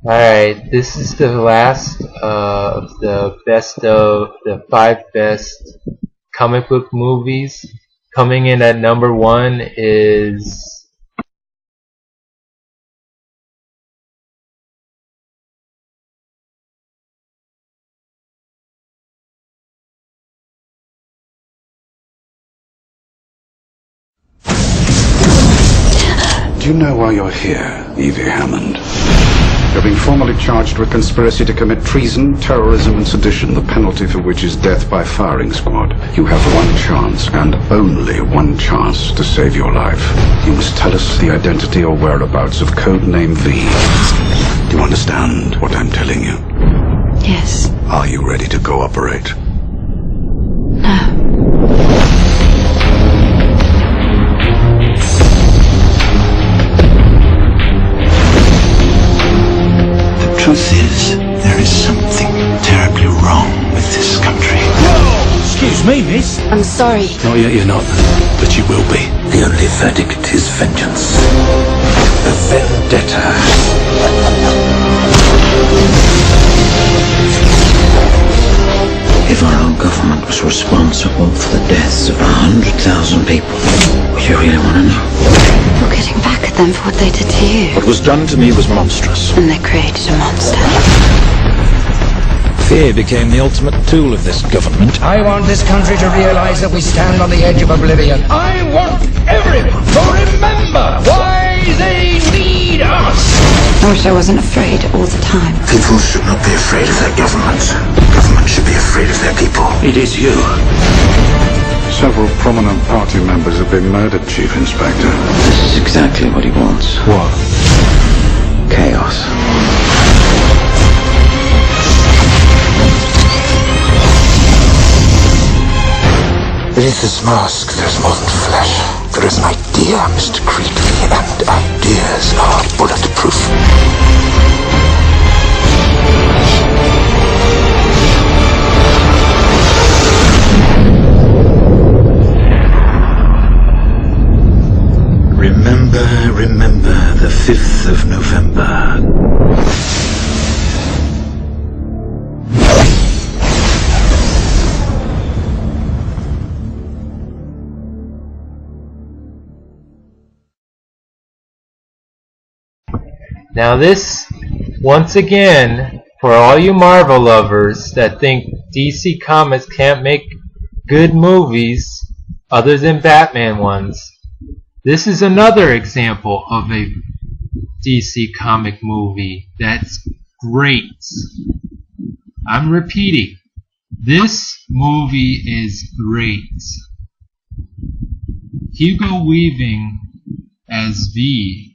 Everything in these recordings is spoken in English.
Alright, this is the last of the best of the 5 best comic book movies. Coming in at number 1 is Do you know why you're here, Evie Hammond? You're being formally charged with conspiracy to commit treason, terrorism, and sedition, the penalty for which is death by firing squad. You have one chance, and only one chance, to save your life. You must tell us the identity or whereabouts of Codename V. Do you understand what I'm telling you? Yes. Are you ready to cooperate? No. The truth is, there is something terribly wrong with this country. Whoa! Excuse me, miss. I'm sorry. Not yet, you're not. But you will be. The only verdict is vengeance. A vendetta. If our own government was responsible for the deaths of 100,000 people, would you really want to know? You're getting back at them for what they did to you. What was done to me was monstrous. And they created a monster. Fear became the ultimate tool of this government. I want this country to realize that we stand on the edge of oblivion. I want everyone to remember why they need us. I wish I wasn't afraid all the time. People should not be afraid of their government. Government should be afraid of their people. It is you. Several prominent party members have been murdered, Chief Inspector. This is exactly what he wants. What? Chaos. Beneath this mask, there's more than flesh. There is an idea, Mr. Creepy, and ideas are bulletproof. Remember the 5th of November. now this, once again, for all you Marvel lovers that think DC Comics can't make good movies other than Batman ones, this is another example of a DC comic movie that's great. I'm repeating, this movie is great. Hugo Weaving as V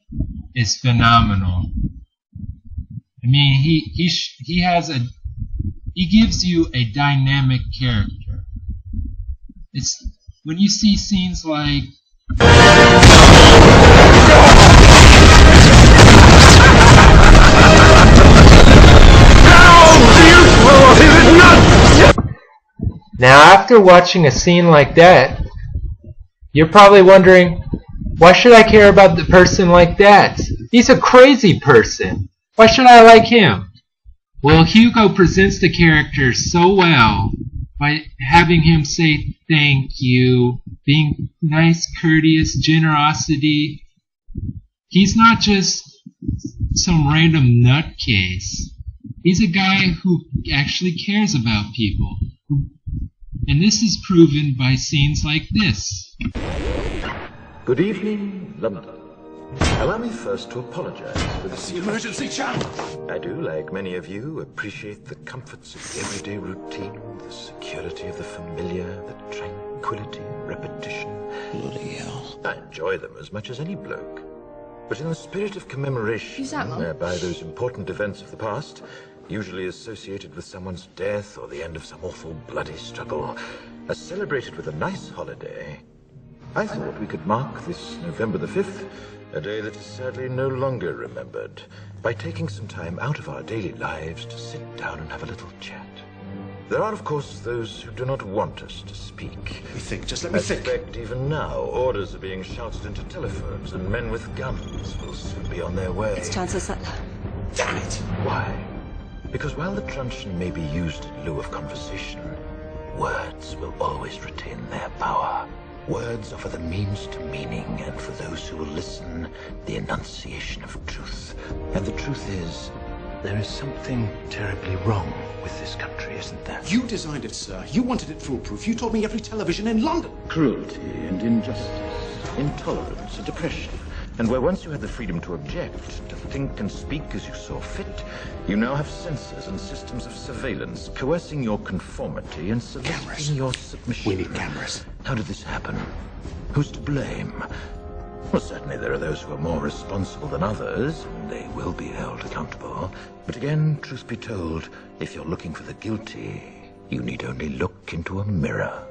is phenomenal. I mean, he gives you a dynamic character. It's when you see scenes like now, after watching a scene like that, you're probably wondering, why should I care about the person like that? He's a crazy person. Why should I like him? Well, Hugo presents the character so well by having him say thank you, being nice, courteous, generosity. He's not just some random nutcase. He's a guy who actually cares about people. And this is proven by scenes like this. Good evening, London. Allow me first to apologize for this Emergency channel! I do, like many of you, appreciate the comforts of everyday routine, the security of the familiar, the tranquility and repetition. Bloody hell. I enjoy them as much as any bloke. But in the spirit of commemoration, whereby those important events of the past, usually associated with someone's death or the end of some awful bloody struggle, are celebrated with a nice holiday, I thought we could mark this November the 5th, a day that is sadly no longer remembered, by taking some time out of our daily lives to sit down and have a little chat. There are, of course, those who do not want us to speak. Just let me think. I suspect even now, orders are being shouted into telephones, and men with guns will soon be on their way. It's Chancellor Sutler. Damn it! Why? Because while the truncheon may be used in lieu of conversation, words will always retain their power. Words offer the means to meaning, and for those who will listen, the enunciation of truth. And the truth is, there is something terribly wrong with this country, isn't there? You designed it, sir. You wanted it foolproof. You told me every television in London. Cruelty and injustice, intolerance and oppression. And where once you had the freedom to object, to think and speak as you saw fit, you now have censors and systems of surveillance coercing your conformity and soliciting your submission. We need cameras. How did this happen? Who's to blame? Well, certainly there are those who are more responsible than others, and they will be held accountable. But again, truth be told, if you're looking for the guilty, you need only look into a mirror.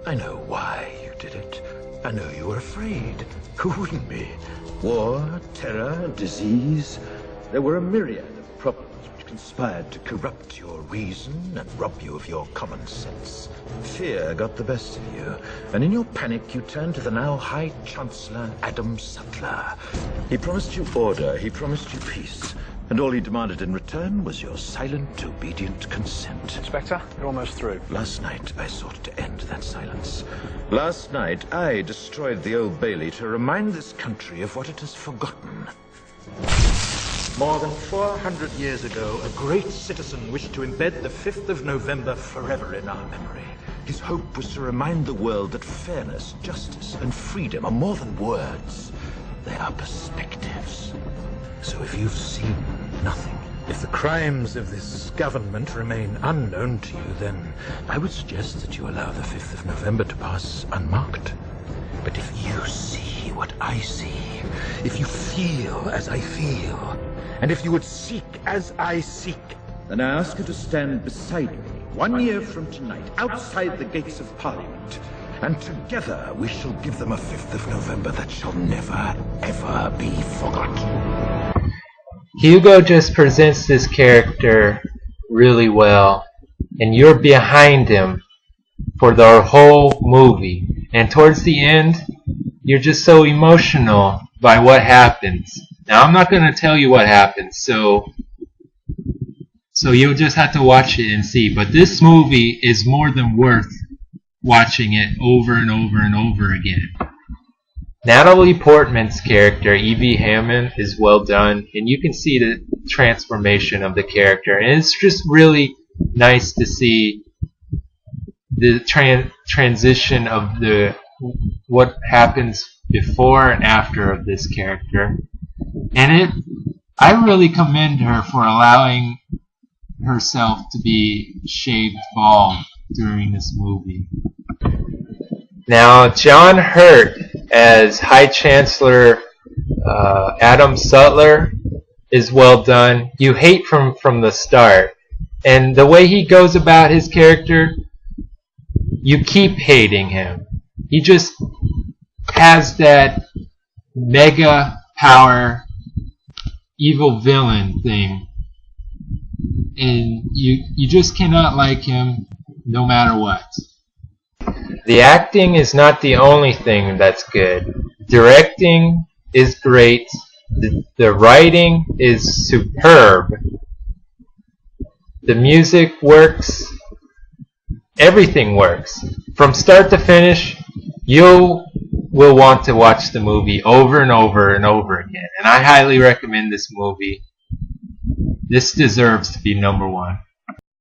I know why you did it. I know you were afraid. Who wouldn't be? War, terror, disease. There were a myriad of problems which conspired to corrupt your reason and rob you of your common sense. Fear got the best of you, and in your panic you turned to the now High Chancellor Adam Sutler. He promised you order, he promised you peace, and all he demanded in return was your silent, obedient consent. Inspector, you're almost through. Last night, I sought to end that silence. Last night, I destroyed the Old Bailey to remind this country of what it has forgotten. More than 400 years ago, a great citizen wished to embed the 5th of November forever in our memory. His hope was to remind the world that fairness, justice, and freedom are more than words. They are perspectives. So if you've seen nothing, if the crimes of this government remain unknown to you, then I would suggest that you allow the 5th of November to pass unmarked. But if you see what I see, if you feel as I feel, and if you would seek as I seek, then I ask you to stand beside me 1 year from tonight, outside the gates of Parliament, and together we shall give them a 5th of November that shall never, ever be forgotten. Hugo just presents this character really well, and you're behind him for the whole movie. And towards the end, you're just so emotional by what happens. Now, I'm not going to tell you what happens, so you'll just have to watch it and see. But this movie is more than worth watching it over and over and over again. Natalie Portman's character, Evie Hammond, is well done, and you can see the transformation of the character. And it's just really nice to see the transition of what happens before and after of this character. And I really commend her for allowing herself to be shaved bald during this movie. Now, John Hurt as High Chancellor Adam Sutler is well done. You hate from the start. And the way he goes about his character, you keep hating him. He just has that mega power evil villain thing. And you just cannot like him no matter what. The acting is not the only thing that's good. Directing is great. The writing is superb. The music works. Everything works. From start to finish, you will want to watch the movie over and over and over again. And I highly recommend this movie. This deserves to be #1.